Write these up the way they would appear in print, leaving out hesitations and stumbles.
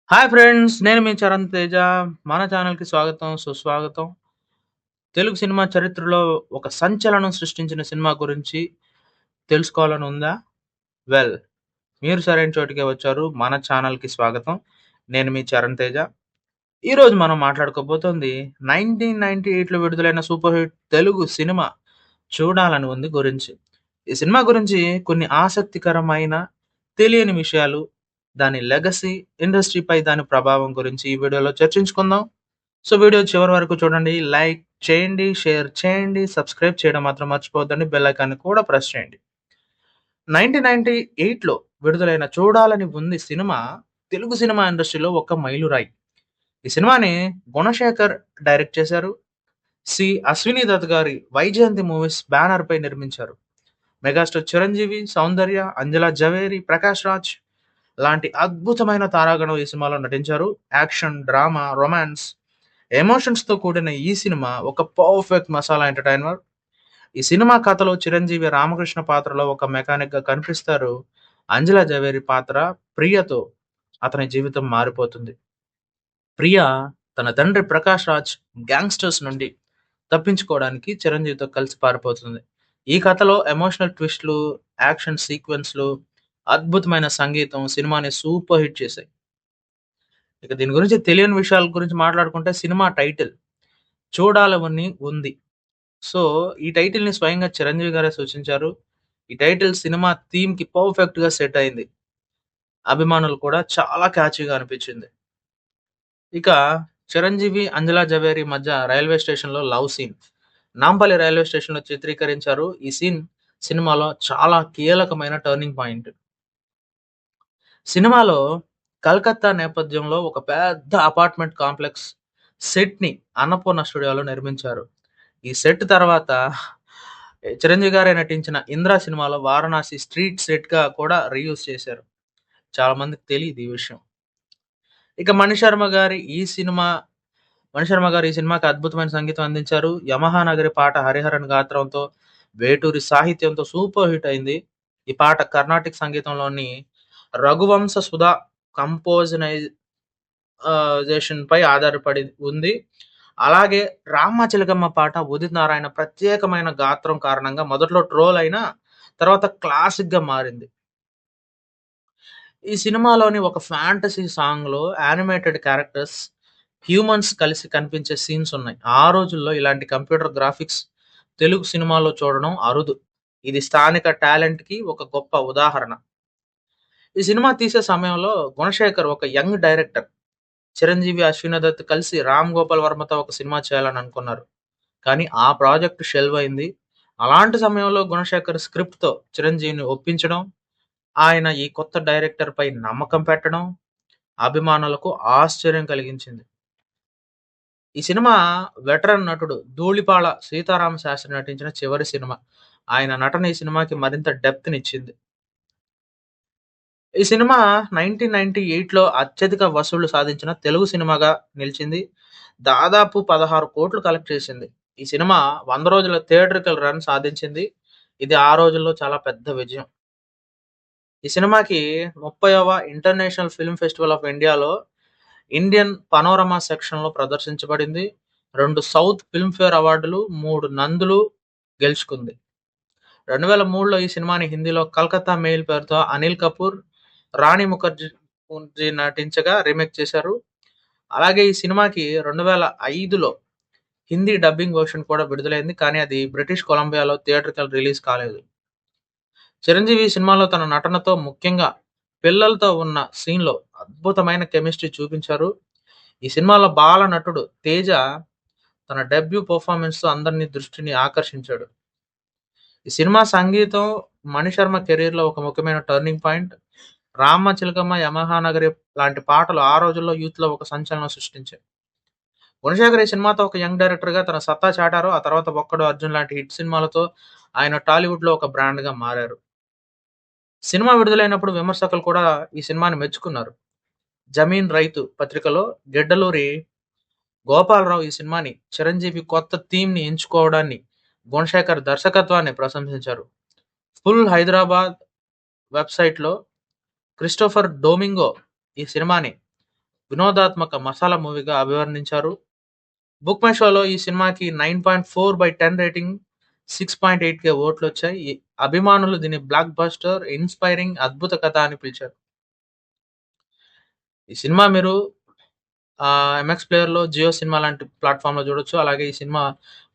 Hi friends! నేను మీ చరణ్ తేజ. మన ఛానల్‌కి స్వాగతం, సుస్వాగతం. తెలుగు సినిమా చరిత్రలో ఒక సంచలనం సృష్టించిన సినిమా గురించి తెలుసుకోవాలని ఉందా? వెల్, మీరు సరైన చోటికే వచ్చారు. మన ఛానల్‌కి స్వాగతం. నేను మీ చరణ్ తేజ. ఈరోజు మనం మాట్లాడుకోబోతోంది 1998లో విడుదలైన సూపర్ హిట్ తెలుగు సినిమా 'చూడాలని ఉంది' గురించి. ఈ సినిమా గురించి కొన్ని ఆసక్తికరమైన, తెలియని విషయాలు, దాని లెగసీ, ఇండస్ట్రీపై దాని ప్రభావం గురించి ఈ వీడియోలో చర్చించుకుందాం. సో, వీడియో చివరి వరకు చూడండి. లైక్ చేయండి, షేర్ చేయండి, సబ్స్క్రైబ్ చేయడం మాత్రం మర్చిపోవద్దండి. బెల్ ఐకాన్‌ని కూడా ప్రెస్ చేయండి. 1998లో విడుదలైన 'చూడాలని ఉంది' సినిమా తెలుగు సినిమా ఇండస్ట్రీలో ఒక మైలురాయి. ఈ సినిమాని గుణశేఖర్ డైరెక్ట్ చేశారు. అశ్విని దత్ గారి వైజయంతి మూవీస్ బ్యానర్‌పై నిర్మించారు. మెగాస్టార్ చిరంజీవి, సౌందర్య, అంజలా జవేరి, ప్రకాష్ రాజ్ లాంటి అద్భుతమైన తారాగణం ఈ సినిమాలో నటించారు. యాక్షన్, డ్రామా, రొమాన్స్, ఎమోషన్స్‌తో కూడిన ఈ సినిమా ఒక పర్ఫెక్ట్ మసాలా ఎంటర్‌టైనర్. ఈ సినిమా కథలో చిరంజీవి రామకృష్ణ పాత్రలో ఒక మెకానిక్‌గా కనిపిస్తారు. అంజలా జవేరి పాత్ర ప్రియతో అతని జీవితం మారిపోతుంది. ప్రియ తన తండ్రి ప్రకాష్ రాజ్ గ్యాంగ్‌స్టర్స్ నుండి తప్పించుకోవడానికి చిరంజీవితో కలిసి పారిపోతుంది. ఈ కథలో ఎమోషనల్ ట్విస్ట్‌లు, యాక్షన్ సీక్వెన్స్‌లు, అద్భుతమైన సంగీతం సినిమాని సూపర్ హిట్ చేశాయి. ఇక దీని గురించి తెలియని విషయాల గురించి మాట్లాడుకుంటే సినిమా టైటిల్ 'చూడాలని ఉంది.' సో, ఈ టైటిల్‌ని స్వయంగా చిరంజీవి గారే సూచించారు. ఈ టైటిల్ సినిమా థీమ్‌కి పర్ఫెక్ట్‌గా సెట్ అయింది. అభిమానులు కూడా చాలా క్యాచీగా అనిపించింది. ఇక చిరంజీవి, అంజలా జవేరి మధ్య రైల్వే స్టేషన్‌లో లవ్ సీన్. నాంపల్లి రైల్వే స్టేషన్‌లో చిత్రీకరించారు. ఈ సీన్ సినిమాలో చాలా కీలకమైన టర్నింగ్ పాయింట్. సినిమాలో కలకత్తా నేపథ్యంలో ఒక పెద్ద అపార్ట్మెంట్ కాంప్లెక్స్ సెట్‌ని అన్నపూర్ణ స్టూడియోలో నిర్మించారు. ఈ సెట్ తర్వాత చిరంజీవి గారే నటించిన 'ఇంద్ర' సినిమాలో వారణాసి స్ట్రీట్ సెట్‌గా కూడా రీయూజ్ చేశారు. చాలా మందికి తెలీదు ఈ విషయం. ఇక మణిశర్మ గారు ఈ సినిమాకి అద్భుతమైన సంగీతం అందించారు. 'యమహా నగరి' పాట హరిహరన్ గాత్రంతో, వేటూరి సాహిత్యంతో సూపర్ హిట్ అయింది. ఈ పాట కర్ణాటిక్ సంగీతంలోని రఘువంశ సుధా కంపోజనైజ్ జేషన్‌పై ఆధారపడి ఉంది. అలాగే 'రామ చిలకమ్మ' పాట ఉదిత్ నారాయణ ప్రత్యేకమైన గాత్రం కారణంగా మొదట్లో ట్రోల్ అయినా తర్వాత క్లాసిక్‌గా మారింది. ఈ సినిమాలోని ఒక ఫ్యాంటసీ సాంగ్‌లో యానిమేటెడ్ క్యారెక్టర్స్, హ్యూమన్స్ కలిసి కనిపించే సీన్స్ ఉన్నాయి. ఆ రోజుల్లో ఇలాంటి కంప్యూటర్ గ్రాఫిక్స్ తెలుగు సినిమాలో చూడడం అరుదు. ఇది స్థానిక టాలెంట్‌కి ఒక గొప్ప ఉదాహరణ. ఈ సినిమా తీసే సమయంలో గుణశేఖర్ ఒక యంగ్ డైరెక్టర్. చిరంజీవి, అశ్విని దత్ కలిసి 'రామ్ గోపాల్ వర్మ'తో ఒక సినిమా చేయాలని అనుకున్నారు. కానీ ఆ ప్రాజెక్ట్ షెల్వ్ అయింది. అలాంటి సమయంలో గుణశేఖర్ స్క్రిప్ట్‌తో చిరంజీవిని ఒప్పించడం, ఆయన ఈ కొత్త డైరెక్టర్‌పై నమ్మకం పెట్టడం అభిమానులకు ఆశ్చర్యం కలిగించింది. ఈ సినిమా వెటరన్ నటుడు ధూళిపాళ సీతారామ శాస్త్రి నటించిన చివరి సినిమా. ఆయన నటన ఈ సినిమాకి మరింత డెప్త్‌నిచ్చింది. ఈ సినిమా 1998లో అత్యధిక వసూళ్లు సాధించిన తెలుగు సినిమాగా నిలిచింది. దాదాపు 16,00,00,000 కలెక్ట్ చేసింది. ఈ సినిమా 100 రోజుల థియేట్రికల్ రన్ సాధించింది. ఇది ఆ రోజుల్లో చాలా పెద్ద విజయం. ఈ సినిమాకి 30వ ఇంటర్నేషనల్ ఫిల్మ్ ఫెస్టివల్ ఆఫ్ ఇండియాలో ఇండియన్ పనోరమా సెక్షన్‌లో ప్రదర్శించబడింది. 2 సౌత్ ఫిల్మ్‌ఫేర్ అవార్డులు, 3 నందులు గెలుచుకుంది. 2003లో ఈ సినిమాని హిందీలో 'కలకత్తా మెయిల్' పేరుతో అనిల్ కపూర్, రాణి ముఖర్జీ నటించగా రీమేక్ చేశారు. అలాగే ఈ సినిమాకి 2005లో హిందీ డబ్బింగ్ వెర్షన్ కూడా విడుదలైంది. కానీ అది బ్రిటిష్ కొలంబియాలో థియేట్రికల్ రిలీజ్ కాలేదు. చిరంజీవి ఈ సినిమాలో తన నటనతో ముఖ్యంగా పిల్లలతో ఉన్న సీన్‌లో అద్భుతమైన కెమిస్ట్రీ చూపించారు. ఈ సినిమాలో బాల నటుడు తేజ తన డెబ్యూ పెర్ఫార్మన్స్‌తో అందరిని దృష్టిని ఆకర్షించాడు. ఈ సినిమా సంగీతం మణిశర్మ కెరీర్‌లో ఒక ముఖ్యమైన టర్నింగ్ పాయింట్. 'రామ చిలకమ్మ', 'యమహా నగరి' లాంటి పాటలు ఆ రోజుల్లో యూత్‌లో ఒక సంచలనం సృష్టించాయి. గుణశేఖర్ ఈ సినిమాతో ఒక యంగ్ డైరెక్టర్‌గా తన సత్తా చాటారు. ఆ తర్వాత 'ఒక్కడు', 'అర్జున్' లాంటి హిట్ సినిమాలతో ఆయన టాలీవుడ్‌లో ఒక బ్రాండ్‌గా మారారు. సినిమా విడుదలైనప్పుడు విమర్శకులు కూడా ఈ సినిమాని మెచ్చుకున్నారు. 'జమీన్ రైతు' పత్రికలో గిడ్డలూరి గోపాలరావు ఈ సినిమాని చిరంజీవి కొత్త థీమ్‌ని ఎంచుకోవడాన్ని, గుణశేఖర్ దర్శకత్వాన్ని ప్రశంసించారు. ఫుల్ హైదరాబాద్ వెబ్‌సైట్‌లో క్రిస్టోఫర్ డొమింగో ఈ సినిమాని వినోదాత్మక మసాలా మూవీగా అభివర్ణించారు. బుక్ మై షోలో ఈ సినిమాకి 9.4/10 రేటింగ్, 6.8K ఓట్లొచ్చాయి. అభిమానులు దీన్ని బ్లాక్ బస్టర్, ఇన్‌స్పైరింగ్, అద్భుత కథ అని పిలిచారు. ఈ సినిమా మీరు ఎంఎక్స్ ప్లేయర్‌లో, జియో సినిమా లాంటి ప్లాట్‌ఫామ్‌లో చూడొచ్చు. అలాగే ఈ సినిమా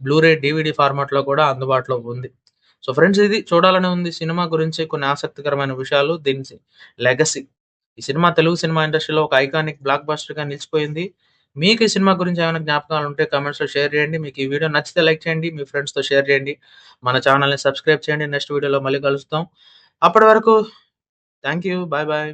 బ్లూరే, డీవీడీ ఫార్మాట్‌లో కూడా అందుబాటులో ఉంది. సో ఫ్రెండ్స్, ఇది చూడాలని ఉంది సినిమా గురించి కొన్ని ఆసక్తికరమైన విషయాలు. దీని లెగసీ. ఈ సినిమా తెలుగు సినిమా ఇండస్ట్రీలో ఒక ఐకానిక్ బ్లాక్ బస్టర్‌గా నిలిచిపోయింది. మీకు ఈ సినిమా గురించి ఏమైనా జ్ఞాపకాలుంటే కామెంట్స్‌లో షేర్ చేయండి. మీకు ఈ వీడియో నచ్చితే లైక్ చేయండి. మీ ఫ్రెండ్స్‌తో షేర్ చేయండి. మన ఛానెల్‌ని సబ్స్క్రైబ్ చేయండి. నెక్స్ట్ వీడియోలో మళ్ళీ కలుస్తాం. అప్పటి వరకు థాంక్ యూ. Bye bye.